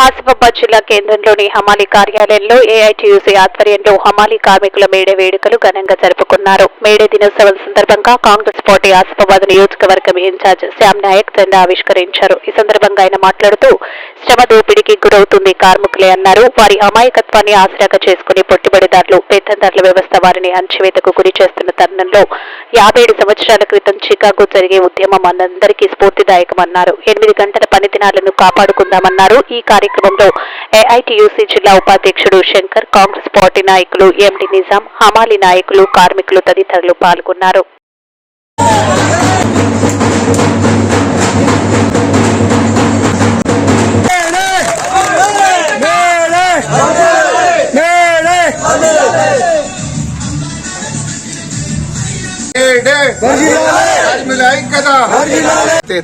ఆసిఫాబాద్ జిల్లా కేంద్రంలోని హమాలీ కార్యాలయంలో ఏఐటీయూసీ ఆధ్వర్యంలో హమాలీ కార్మికుల మేడే వేడుకలు ఘనంగా జరుపుకున్నారు. మేడే దినోత్సవం సందర్భంగా కాంగ్రెస్ పార్టీ ఆసిఫాబాద్ నియోజకవర్గం ఇన్ఛార్జ్ శ్యామ్ నాయక్ జెండా ఆవిష్కరించారు. ఈ సందర్భంగా ఆయన మాట్లాడుతూ శ్రమ దోపిడీకి గురవుతుంది కార్మికులే అన్నారు. వారి అమాయకత్వాన్ని ఆసరాగా చేసుకుని పెట్టుబడిదారులు, పెత్తందారుల వ్యవస్థ వారిని అణచివేతకు గురి చేస్తున్న తరుణంలో 57 సంవత్సరాల క్రితం చికాగో జరిగే ఉద్యమం మనందరికీ స్ఫూర్తిదాయకమన్నారు. 8 గంటల పని దినాలను కాపాడుకుందామన్నారు. ఈ కార్యక్రమంలో ఏఐటీయూసీ జిల్లా ఉపాధ్యక్షుడు శంకర్, కాంగ్రెస్ పార్టీ నాయకులు ఎండి నిజాం, హమాలీ నాయకులు, కార్మికులు తదితరులు పాల్గొన్నారు.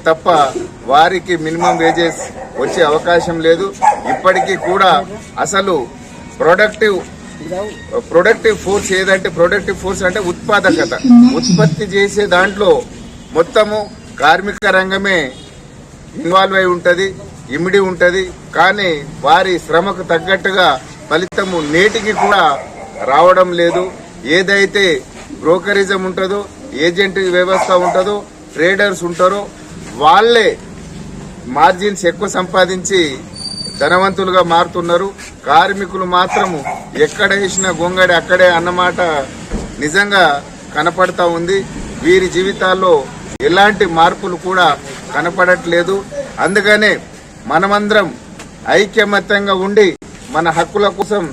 తప్ప వారికి మినిమం వేజెస్ వచ్చే అవకాశం లేదు. ఇప్పటికీ కూడా అసలు ప్రొడక్టివ్ ఫోర్స్ ఏదంటే, ప్రొడక్టివ్ ఫోర్స్ అంటే ఉత్పాదకత, ఉత్పత్తి చేసే దాంట్లో మొత్తము కార్మిక రంగమే ఇన్వాల్వ్ అయి ఉంటది, ఇమిడి ఉంటది. కానీ వారి శ్రమకు తగ్గట్టుగా ఫలితము నేటికి కూడా రావడం లేదు. ఏదైతే బ్రోకరిజం ఉంటుందో, ఏజెంట్ వ్యవస్థ ఉంటుందో, ట్రేడర్స్ ఉంటారో వాళ్లే మార్జిన్స్ ఎక్కువ సంపాదించి ధనవంతులుగా మారుతున్నారు. కార్మికులు మాత్రము ఎక్కడ వేసిన గొంగడి అక్కడే అన్నమాట నిజంగా కనపడతా ఉంది. వీరి జీవితాల్లో ఎలాంటి మార్పులు కూడా కనపడట్లేదు. అందుకనే మనమందరం ఐక్యమత్యంగా ఉండి మన హక్కుల కోసం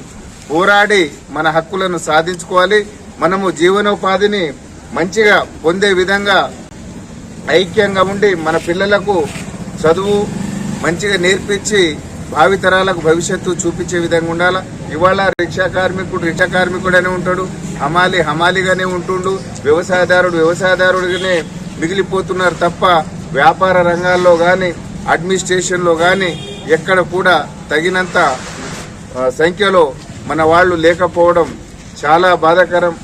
పోరాడి మన హక్కులను సాధించుకోవాలి. మనము జీవనోపాధిని మంచిగా పొందే విధంగా ఐక్యంగా ఉండి మన పిల్లలకు చదువు మంచిగా నేర్పించి భావితరాలకు భవిష్యత్తు చూపించే విధంగా ఉండాలి. ఇవాళ రిక్షా కార్మికుడనే ఉంటాడు, హమాలీగానే ఉంటుండు, వ్యవసాయదారుడిగానే మిగిలిపోతున్నారు తప్ప వ్యాపార రంగాల్లో గాని, అడ్మినిస్ట్రేషన్లో గాని ఎక్కడ కూడా తగినంత సంఖ్యలో మన వాళ్ళు లేకపోవడం చాలా బాధాకరం.